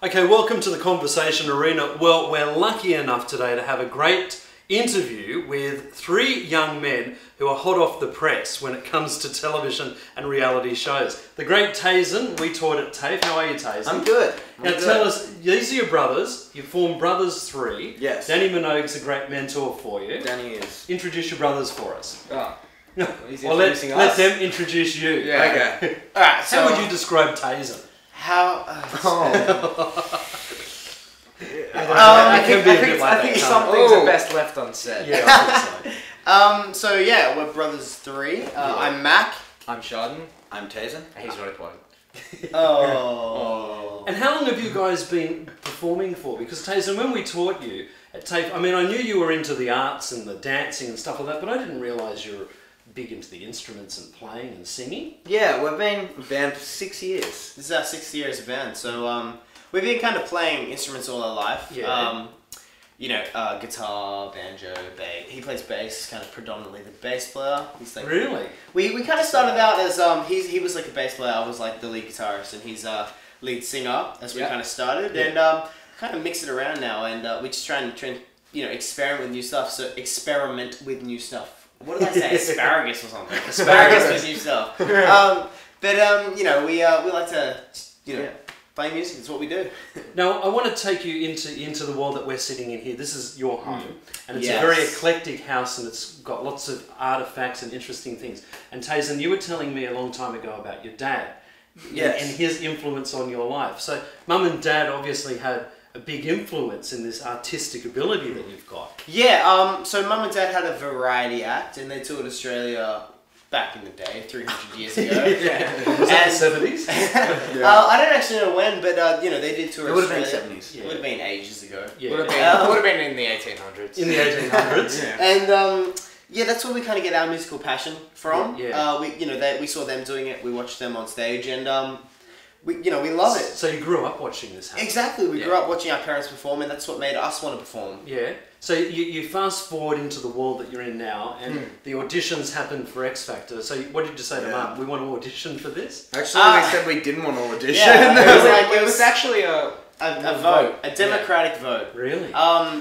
Okay, welcome to the Conversation Arena. Well, we're lucky enough today to have a great interview with three young men who are hot off the press when it comes to television and reality shows. The great Tazen, we taught at TAFE. How are you, Tazen? I'm good. Tell us, these are your brothers. You form Brothers 3. Yes. Danny Minogue's a great mentor for you. Danny is. Introduce your brothers for us. Oh. Well, let them introduce you. Yeah. Okay. Alright, so... How would you describe Tazen? I think some things are best left unsaid. Yeah, I think so. So yeah, we're Brothers 3. I'm Mac. I'm Sharden. I'm Tazen. He's not a twat. Oh. And how long have you guys been performing for? Because Tazen, when we taught you at TAFE, I mean, I knew you were into the arts and the dancing and stuff like that, but I didn't realise you were big into the instruments and playing and singing. Yeah, we've been a band for 6 years. This is our 6th year as a band, so we've been kind of playing instruments all our life. Yeah. Guitar, banjo, bass. He plays bass, kind of predominantly the bass player. He's like, really? We kind of started out as he was like a bass player. I was like the lead guitarist, and he's lead singer. As we kind of started, and kind of mix it around now, and we just try and experiment with new stuff. So experiment with new stuff. What did I say? Asparagus or something. Asparagus with new stuff. We like to play music. It's what we do. Now, I want to take you into the world that we're sitting in here. This is your home, and it's a very eclectic house, and it's got lots of artifacts and interesting things. And Tazen, you were telling me a long time ago about your dad, and his influence on your life. So, Mum and Dad obviously had a big influence in this artistic ability that you've got. Yeah. So Mum and Dad had a variety act, and they toured Australia back in the day, 300 years ago. Was that the 70s? I don't actually know when, but they did tour Australia. It would have been 70s. It would have been ages ago. Yeah. Would have been in the 1800s. In the 1800s. And that's where we kind of get our musical passion from. Yeah. We saw them doing it. We watched them on stage, and we love it. So you grew up watching this happen? Exactly. We grew up watching our parents perform, and that's what made us want to perform. Yeah. So you fast forward into the world that you're in now, and the auditions happened for X Factor. So what did you say to Mum? We want to audition for this? Actually, we said we didn't want to audition. Yeah, it was actually a vote, a democratic vote. Really?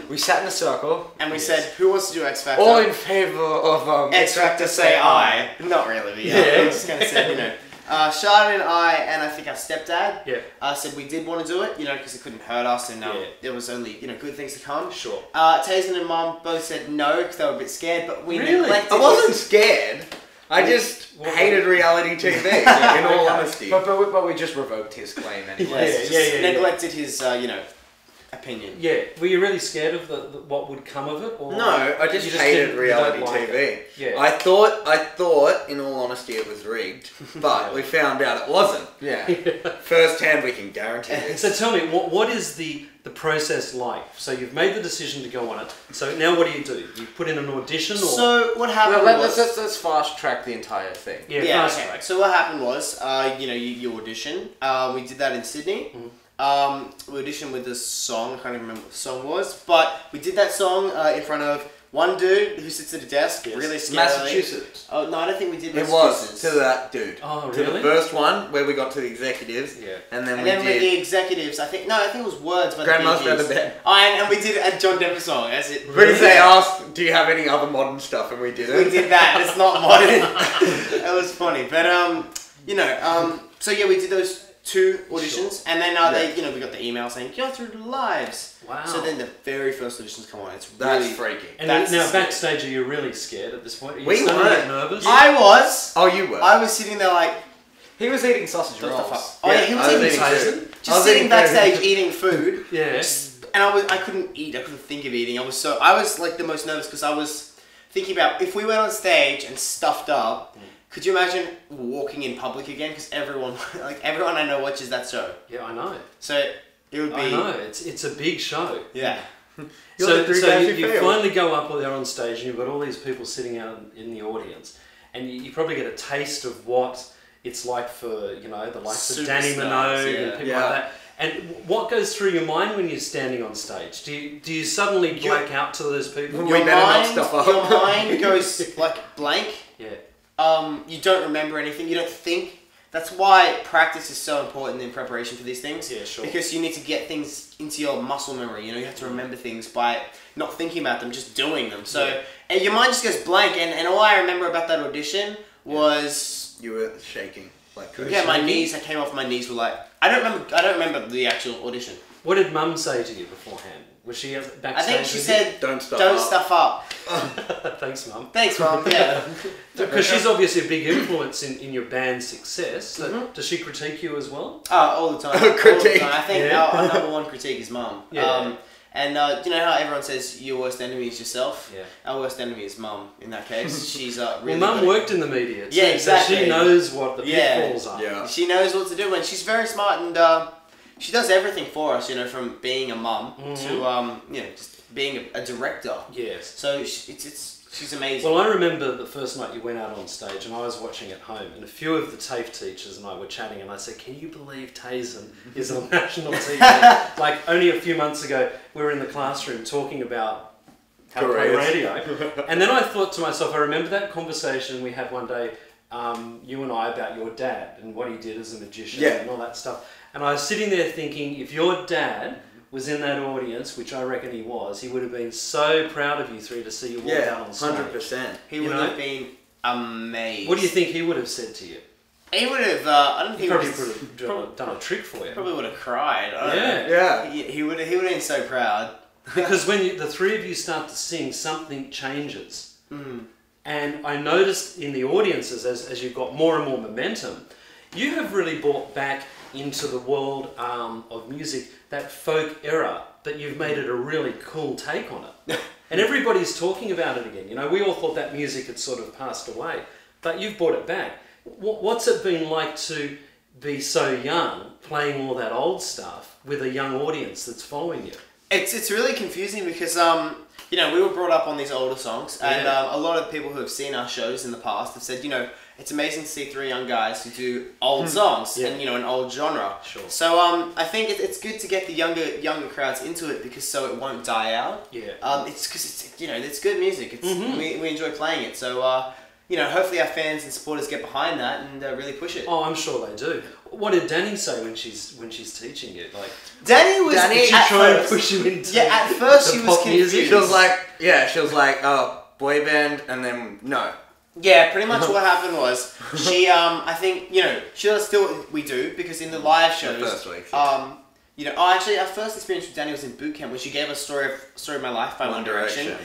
We sat in a circle and we said, "Who wants to do X Factor?" All in favour of X Factor, say aye. Not really, but yeah. We just kind of said, Shard and I think our stepdad said we did want to do it, because it couldn't hurt us, and there was only good things to come. Sure. Tazen and Mum both said no because they were a bit scared, but we neglected. I wasn't scared. I just hated reality TV. In all honesty. But we just revoked his claim anyway. Neglected his opinion. Yeah. Were you really scared of what would come of it? Or no, I just hated reality TV. Yeah. I thought, in all honesty, it was rigged, but we found out it wasn't. Yeah. First hand, we can guarantee it. So tell me, what is the process like? So you've made the decision to go on it. So now what do? You put in an audition, or so what happened? Let's fast track the entire thing. Fast track. So what happened was, you audition. We did that in Sydney. We auditioned with this song. I can't even remember what the song was, but we did that song in front of one dude who sits at a desk, really scarily. Massachusetts. Oh no, I don't think we did Massachusetts. It was to that dude. Oh really? To the first one where we got to the executives. Yeah. And then with the executives, I think it was Words by Grandmaster the the Bed. And we did a John Denver song. That's it. Because they asked, "Do you have any other modern stuff?" and we did it. We did that. It's not modern. It was funny, but so yeah, we did those 2 auditions, and then we got the email saying go through the lives. Wow. So then the very first auditions come on. That's really freaky. And now backstage, are you really scared at this point? Are you we starting weren't. to get nervous? I was. Oh, you were. I was sitting there like he was eating sausage rolls. Oh yeah, he was eating sausage. Just sitting backstage eating food. Yeah. And I couldn't eat. I couldn't think of eating. I was like the most nervous because I was thinking about if we went on stage and stuffed up. Could you imagine walking in public again? Because everyone I know watches that show. Yeah, I know. So it would be. I know it's a big show. Yeah. So you finally go up there on stage, and you've got all these people sitting out in the audience, and you probably get a taste of what it's like for the likes of Danny Minogue and people like that. And what goes through your mind when you're standing on stage? Do you suddenly black out to those people? Your mind goes like blank. Yeah. You don't remember anything. You don't think. that's why practice is so important in preparation for these things. Yeah, sure. Because you need to get things into your muscle memory. You know, you have to remember things by not thinking about them, just doing them. So and your mind just goes blank. And all I remember about that audition was you were shaking. Like my knees. I came off. My knees were like. I don't remember the actual audition. What did Mum say to you beforehand? Was she backstage? I think she said, "Don't stuff up." Thanks, Mum. Thanks, Mum. Yeah. Because she's obviously a big influence in your band's success. So does she critique you as well? Oh, all the time. Critique. All the time. I think our number one critique is Mum. Yeah. And you know how everyone says your worst enemy is yourself? Yeah. Our worst enemy is Mum in that case. She's really Well, Mum worked in the media too, Yeah, exactly. so she knows what the pitfalls are. Yeah. She knows what to do, and she's very smart, and she does everything for us, you know, from being a mum to, you know, just being a director. Yes. So she's amazing. Well, I remember the first night you went out on stage, and I was watching at home, and a few of the TAFE teachers and I were chatting, and I said, "Can you believe Tazen is on national TV?" Like, only a few months ago, we were in the classroom talking about how to play radio. And then I thought to myself, I remember that conversation we had one day, you and I, about your dad and what he did as a magician and all that stuff. And I was sitting there thinking, if your dad was in that audience, which I reckon he was, he would have been so proud of you three to see you walk out on stage. 100%. He would have been amazed. What do you think he would have said to you? He would have, I don't think He probably would have done a trick for you. Probably would have cried. I don't know. Yeah. He would have been so proud. Because when the three of you start to sing, something changes. And I noticed in the audiences, as you've got more and more momentum, you have really brought back into the world of music that folk era, that you've made it a really cool take on it. And everybody's talking about it again. You know, we all thought that music had sort of passed away, but you've brought it back. What's it been like to be so young, playing all that old stuff with a young audience that's following you? It's really confusing because you know, we were brought up on these older songs, and a lot of people who have seen our shows in the past have said, you know, it's amazing to see three young guys who do old songs and, you know, an old genre. Sure. So I think it's good to get the younger crowds into it, because so it won't die out. Yeah. It's because it's, you know, it's good music. It's we enjoy playing it. So you know, hopefully our fans and supporters get behind that and really push it. Oh, I'm sure they do. What did Danny say when she's teaching you? Like, Danny was. did she try and push you into? Yeah, at first she was confused. She was like, oh, boy band, and then no. Yeah, pretty much what happened was she, I think, you know, she does still, we do, because in the live shows, The first week. you know, actually our first experience with Danny was in boot camp when she gave us Story of My Life by One Direction.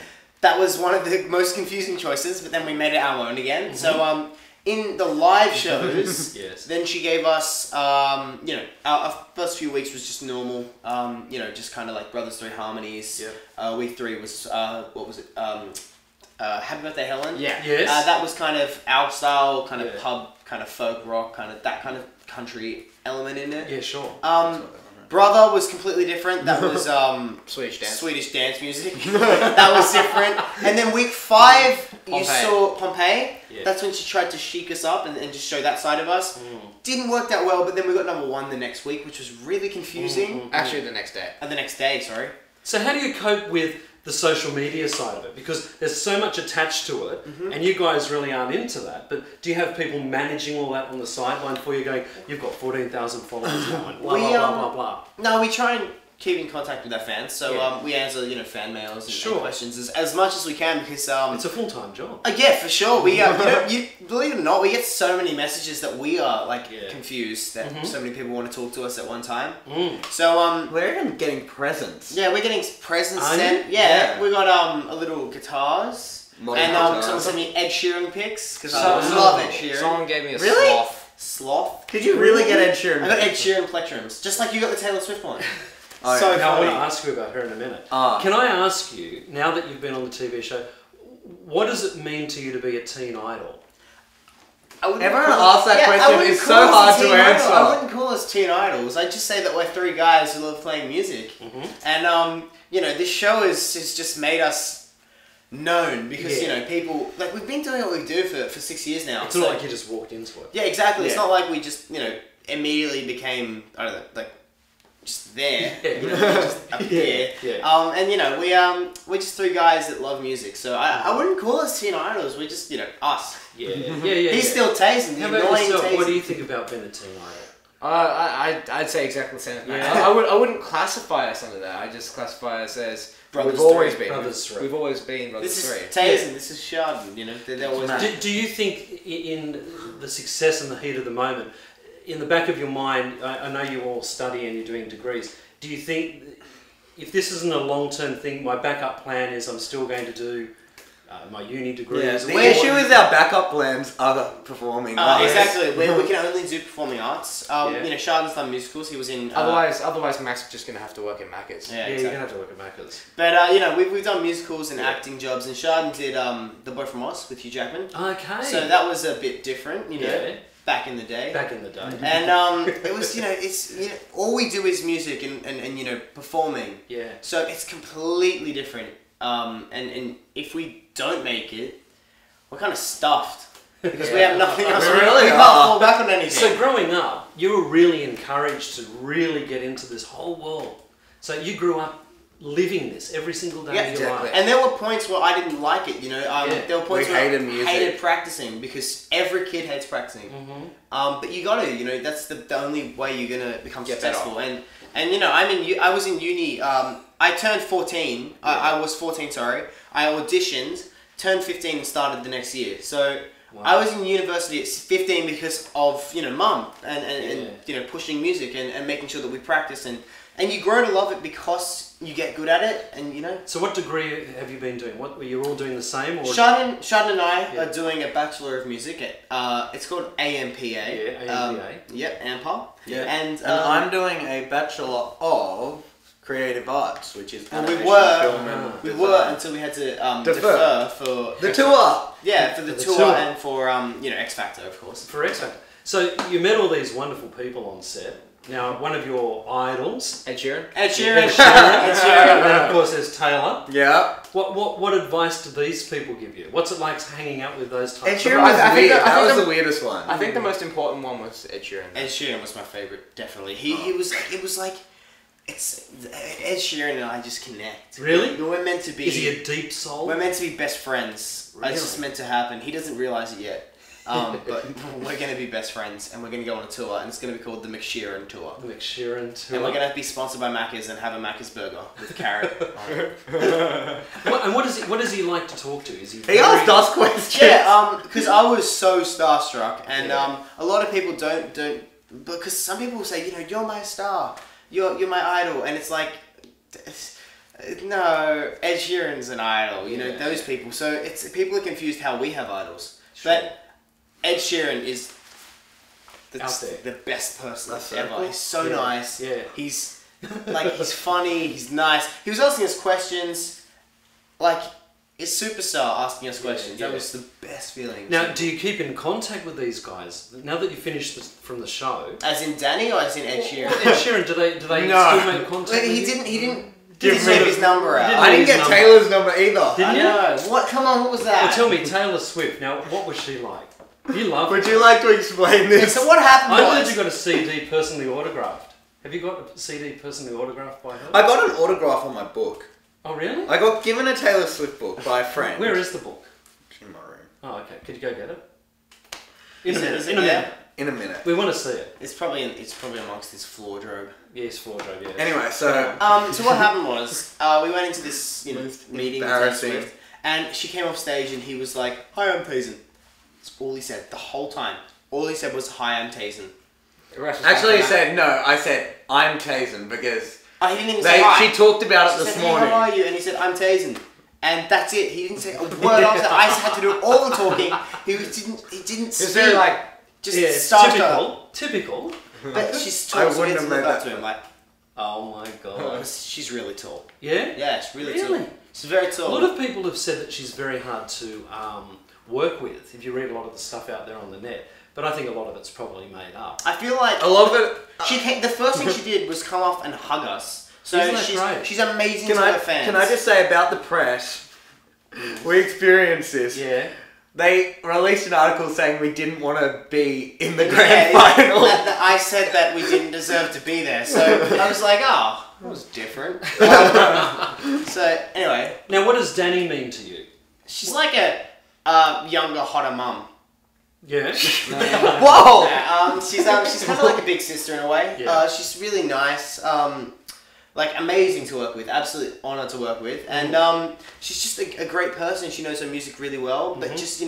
That was one of the most confusing choices, but then we made it our own again. So in the live shows, then she gave us, you know, our first few weeks was just normal, you know, just kind of like Brothers 3 Harmonies. Week 3 was, what was it? Happy Birthday Helen. Yeah. Yes. That was kind of our style, kind of pub, kind of folk rock, kind of that kind of country element in it. Yeah, sure. Brother was completely different. That was Swedish dance music. That was different. And then week 5, you saw Pompeii. Yeah. That's when she tried to chic us up and just show that side of us. Didn't work that well, but then we got number 1 the next week, which was really confusing. Actually, the next day. The next day, sorry. So how do you cope with the social media side of it? Because there's so much attached to it, and you guys really aren't into that. But do you have people managing all that on the sideline for you, going, you've got 14,000 followers now, and blah, blah, blah, blah? No, we try and keep in contact with our fans. So we answer, you know, fan mails and questions as much as we can, because it's a full-time job. Yeah, for sure. We you know, you believe it or not, we get so many messages that we are like confused that so many people want to talk to us at one time. So we're even getting presents. Yeah, we're getting presents sent. Yeah, we got a little guitars. Someone sent me Ed Sheeran pics, because I love Ed Sheeran. Someone gave me a sloth. Could you really get Ed Sheeran? I got Ed Sheeran plectrums, just like you got the Taylor Swift one. So now I want to ask you about her in a minute. Can I ask you, now that you've been on the TV show, what does it mean to you to be a teen idol? Everyone asks that question. It's so hard to answer. I wouldn't call us teen idols. I'd just say that we're 3 guys who love playing music. And, you know, this show has just made us known, because, you know, people, like, we've been doing what we do for 6 years now. It's not like you just walked into it. Yeah, exactly. It's not like we just, you know, immediately became, I don't know, like, just there, you know, just up there. Yeah. And you know, we're just three guys that love music. So I wouldn't call us teen idols. We're just, you know, us. Yeah. He's still Tazen. How about yourself? What do you think about being a teen idol? I'd say exactly the same thing. Yeah. I wouldn't classify us under that. I just classify us as Brothers we've always three. been. Brothers three. We've always been Brothers This Three. is Tazen. This is Sharden. You know, they're always. Do you think in the success and the heat of the moment, in the back of your mind, I know you all study and you're doing degrees. Do you think if this isn't a long-term thing, my backup plan is I'm still going to do my uni degrees? Yeah, the issue is our backup plans are performing arts. Exactly. We can only do performing arts. You know, Sharden's done musicals. He was in. Otherwise, Max is just gonna have to work at Macca's. Yeah, you're gonna have to work at Macca's. But you know, we've done musicals and acting jobs, and Sharden did The Boy from Oz with Hugh Jackman. Okay. So that was a bit different, you know. Back in the day. And it was, you know, it's, you know, all we do is music and you know, performing. Yeah. So it's completely different. And if we don't make it, we're kind of stuffed because we have nothing else. We can't fall back on anything. So growing up, you were really encouraged to really get into this whole world. So you grew up living this every single day of your life. And there were points where I didn't like it, you know. There were points where music. I hated practicing because every kid hates practicing. But you got to, you know, that's the only way you're going to become successful. And you know, I was in uni. I turned 14. I was 14, sorry. I auditioned, turned 15 and started the next year. So I was in university at 15 because of, you know, mum and you know, pushing music and making sure that we practice and you grow to love it because you get good at it, and you know. So what degree have you been doing? What were you all doing the same? Or Sharden and I are doing a Bachelor of Music at it's called AMPA. Yeah, AMPA. Yep, AMPA. Yeah. And I'm doing a Bachelor of Creative Arts, which is well, animation, we were until we had to defer for the tour. Yeah, for the tour and for you know, X Factor, of course. For X Factor. So you met all these wonderful people on set. Now, one of your idols, Ed Sheeran. Ed Sheeran. And then of course there's Taylor. Yeah. What advice do these people give you? What's it like hanging out with those types? Ed Sheeran was weird. That was the weirdest one. I think the most important one was Ed Sheeran. Ed Sheeran was my favorite, definitely. It was like, it's Ed Sheeran and I just connect. Really? We're meant to be. Is he a deep soul? We're meant to be best friends. Really? It's just meant to happen. He doesn't realize it yet. But we're going to be best friends and we're going to go on a tour and it's going to be called the McSheeran Tour. The McSheeran Tour. And we're going to be sponsored by Macca's and have a Macca's burger with carrot on it. And what does he like to talk to? Is he? He asked us questions. Yeah, because I was so starstruck and a lot of people don't, because some people will say, you know, you're my star, you're my idol, and it's like, no, Ed Sheeran's an idol, you know, those people. So it's people are confused how we have idols. Sure. But Ed Sheeran is the best person ever. He's so nice. Yeah. He's he's funny. He's nice. He was asking us questions, like his superstar asking us questions. That was the best feeling. Now, do you keep in contact with these guys now that you finished from the show? As in Danny or as in Ed Sheeran? Ed Sheeran, do they still make contact? He didn't give his number out. I didn't get Taylor's number either. Didn't you? I know. What? Come on, what was that? Well, tell me, Taylor Swift. Now, what was she like? You love her. Would you like to explain this? So what happened I was... heard you got a CD personally autographed. Have you got a CD personally autographed by her? I got an autograph on my book. Oh, really? I got given a Taylor Swift book by a friend. Where is the book? It's in my room. Oh, okay. Could you go get it? In a minute. In a minute. We want to see it. It's probably amongst his wardrobe. Yes, wardrobe, yeah. Anyway, so... So what happened was, we went into this, you know, meeting with Taylor Swift, and she came off stage and he was like, "Hi, I'm Tazen." That's all he said the whole time. All he said was, "Hi, I'm Tazen." Actually, he said, no, I said, "I'm Tazen," because... he didn't even say hi. She talked about it She this said, morning. "Hey, how are you?" And he said, "I'm Tazen." And that's it. He didn't say a word after that. I had to do all the talking. He didn't speak. Is there like... Just typical. But she's tall, so we had to look up to him like... Oh my god. She's really tall. Yeah? Yeah, she's really tall. She's very tall. A lot of people have said that she's very hard to work with, if you read a lot of the stuff out there on the net. But I think a lot of it's probably made up. I feel like... I love it. The first thing she did was come off and hug us. So she's amazing to her fans. Can I just say about the press, we experienced this. Yeah. They released an article saying we didn't want to be in the grand final. I said that we didn't deserve to be there, so I was like, oh, that was different. So anyway, now what does Danny mean to you? she's like a younger, hotter mum. Yeah. Whoa! Yeah, she's kind of like a big sister in a way. Yeah. She's really nice. Like amazing to work with, absolute honour to work with, and she's just a great person. She knows her music really well, but just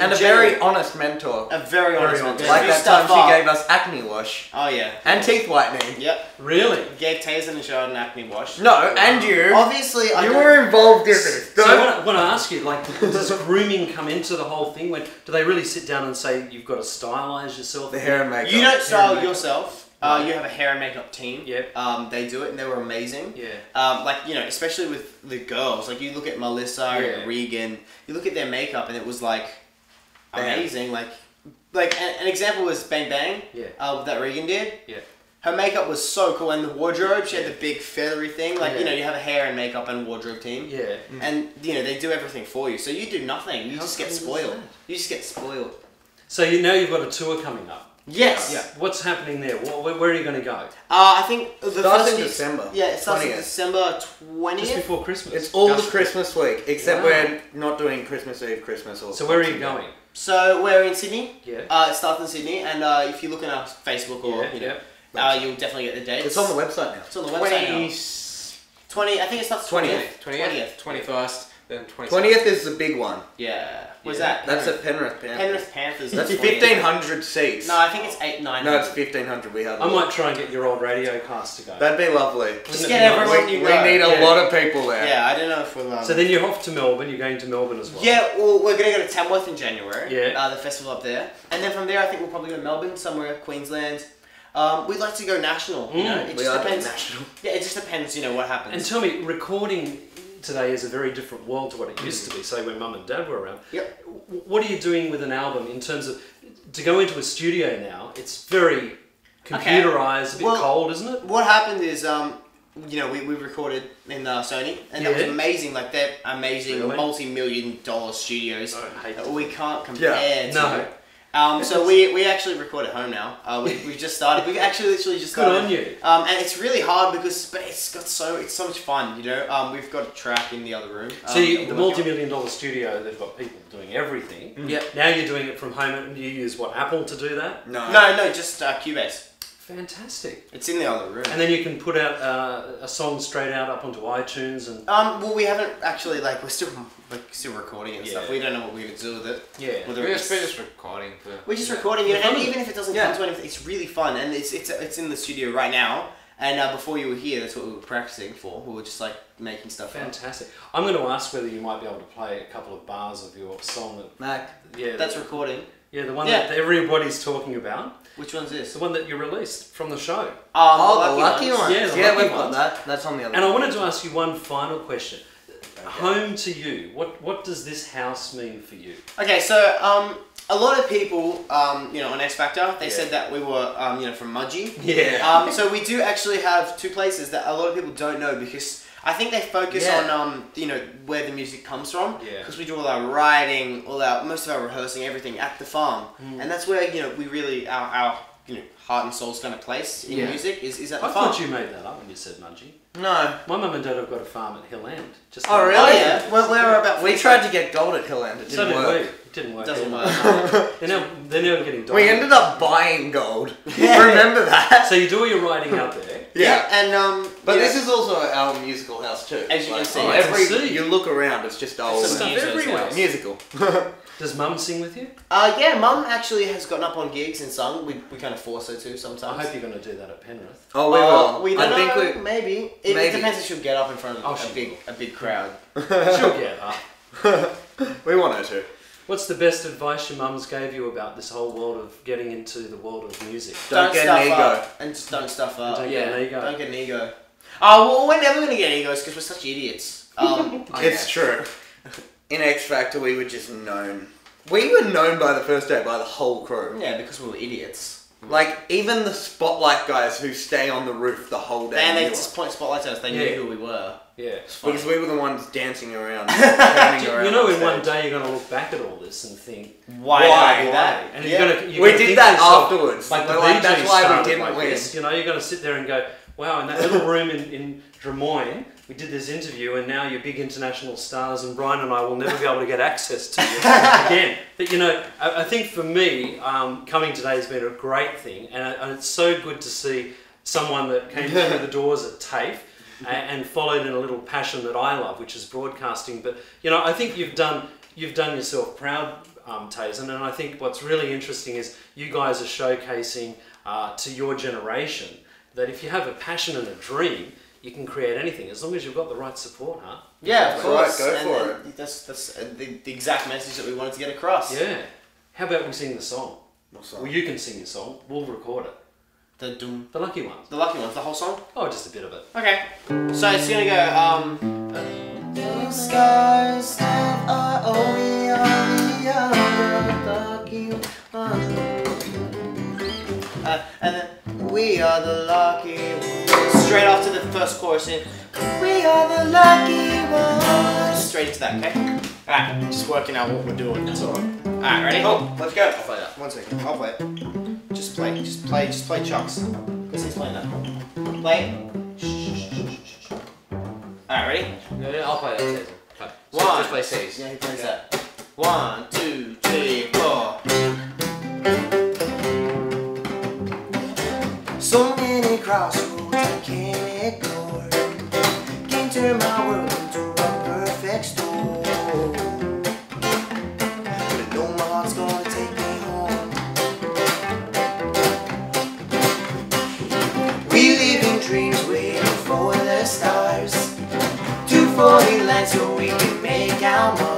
and a very honest mentor. A very honest mentor. Like that time she gave us acne wash. Oh yeah. And teeth whitening. Yep. Really? Gave Taser and Sharon an acne wash. No, and you. Obviously, you were involved in this. So I want to ask you, like, does grooming come into the whole thing? Do they really sit down and say you've got to stylize yourself? The hair and makeup. You don't style yourself. You have a hair and makeup team. Yeah. They do it and they were amazing. Yeah. Like, especially with the girls. Like, you look at Melissa and Regan, you look at their makeup and it was like amazing. Like an example was Bang Bang. Yeah. That Regan did. Yeah. Her makeup was so cool, and the wardrobe, she had the big feathery thing. Like, you have a hair and makeup and wardrobe team. Yeah. And, they do everything for you. So you do nothing. You just get spoiled. You just get spoiled. So now you've got a tour coming up. Yes. Yeah. What's happening there? Where are you going to go? I think the starts in December. Yeah, it starts in December 20th. Just before Christmas. It's all the Christmas week, except we're not doing Christmas Eve, Christmas or. So where are you going? So we're in Sydney. Yeah. It starts in Sydney, and if you look on our Facebook or you'll definitely get the dates. It's on the website now. It's on the website now. 20. I think it starts 20th. 21st, then 22nd. 20th is the big one. Yeah. Where's that? That's at Penrith Panthers. Penrith Panthers. That's 1,500 seats. No, I think it's 800-900. No, it's 1,500. We had. I might try and get your old radio cast to go. That'd be lovely. Just get everyone you We go. need a lot of people there. Yeah, I don't know if we'll. So then you're off to Melbourne. You're going to Melbourne as well. Yeah, well, we're going to go to Tamworth in January. Yeah. The festival up there, and then from there, I think we'll probably go to Melbourne, somewhere, Queensland. We'd like to go national. It just depends. National. Yeah, it just depends. What happens. And tell me, recording today is a very different world to what it used to be, say when Mum and Dad were around. Yep. What are you doing with an album in terms of, to go into a studio now, it's very computerized, a bit cold, isn't it? What happened is, we recorded in Sony, and that was amazing. Like, they're amazing, multi-million-dollar studios that we can't compare to. No. So we actually record at home now. We've just started. We've actually literally just started. Good on you. And it's really hard but it's so much fun. We've got a track in the other room. So the multi-million-dollar studio, they've got people doing everything. Yep. Now you're doing it from home, and you use what, Apple to do that? No, just Cubase. Fantastic. It's in the other room. And then you can put out a song straight out up onto iTunes and. Well, we haven't actually we're still recording and stuff. We don't know what we're gonna do with it. Yeah. We're just recording. We're just recording it, and even if it doesn't come to anything, it's really fun, and it's in the studio right now. And before you were here, that's what we were practicing for. We were just making stuff. Fantastic. I'm going to ask whether you might be able to play a couple of bars of your song. That's recording. Yeah, the one that everybody's talking about. Which one's this? The one that you released from the show. The lucky ones. Yeah, we've got that. That's on the other. And I wanted to ask you one final question. Home to you. What does this house mean for you? Okay, so a lot of people, on X Factor, they said that we were, from Mudgee. Yeah. So we do actually have two places that a lot of people don't know, because I think they focus on, where the music comes from. Yeah. Because we do all our writing, most of our rehearsing, everything at the farm. And that's where, we really, our heart and soul's kind of place in music is at the farm. I thought you made that up when you said Mudgee. No. My mum and dad have got a farm at Hill End. Oh, really? Oh, yeah. We're about. We tried to get gold at Hill End. It didn't work. It didn't work. Doesn't work. They're now getting diamonds. We ended up buying gold. Remember that? So you do all your writing out there. Yeah, and but this is also our musical house too. As you can see, you look around, it's just old stuff everywhere. Musical. Does Mum sing with you? Yeah, Mum actually has gotten up on gigs and sung. We kind of force her to sometimes. I hope you're going to do that at Penrith. Oh, we will. We don't know. Maybe. It depends if she'll get up in front of a big crowd. She'll get up. We want her to. What's the best advice your mums gave you about this whole world of getting into the world of music? Don't get an ego. And just don't stuff up. Don't get an ego. Don't get an ego. Oh, well, we're never going to get egos because we're such idiots. It's true. In X Factor, we were just known. We were known by the first day by the whole crew. Yeah, because we were idiots. Like, even the spotlight guys who stay on the roof the whole day. And they just point spotlights at us. They knew who we were. Yeah. Because we were the ones dancing around, turning around. You know, in one day you're going to look back at all this and think, why did I do that? And you're gonna we did that afterwards. Like, that's why we didn't win. This. You know, you're going to sit there and go, wow, in that little room in Des Moines, we did this interview, and now you're big international stars, and Brian and I will never be able to get access to you again. But you know, I think for me, coming today has been a great thing, and it's so good to see someone that came through the doors at TAFE and followed in a little passion that I love, which is broadcasting. But you know, I think you've done yourself proud, Tazen, and I think what's really interesting is you guys are showcasing to your generation that if you have a passion and a dream, you can create anything as long as you've got the right support, huh? Yeah, of course. Right, go for it. That's the exact message that we wanted to get across. Yeah. How about we sing the song? What song? Well, you can sing the song. We'll record it. The Lucky Ones. The Lucky Ones, the whole song? Oh, just a bit of it. Okay. So it's gonna go, the skies have we are the lucky ones. And then we are the lucky ones. Straight after the first chorus in. We are the lucky ones. Straight into that, okay? Alright, just working out what we're doing. That's alright. Alright, ready? Oh, let's go. I'll play that. 1 second. I'll play it. Just play Chucks. Because he's playing that. Play it. Alright, ready? No, I'll play that. Jason. Play. So One. just play C's. Yeah, he plays that. 1, 2, 3, 4. So many crossroads I can't ignore. Can't turn my world into a perfect storm. But I know my heart's gonna take me home. We live in dreams waiting for the stars. 240 lines so we can make our mark.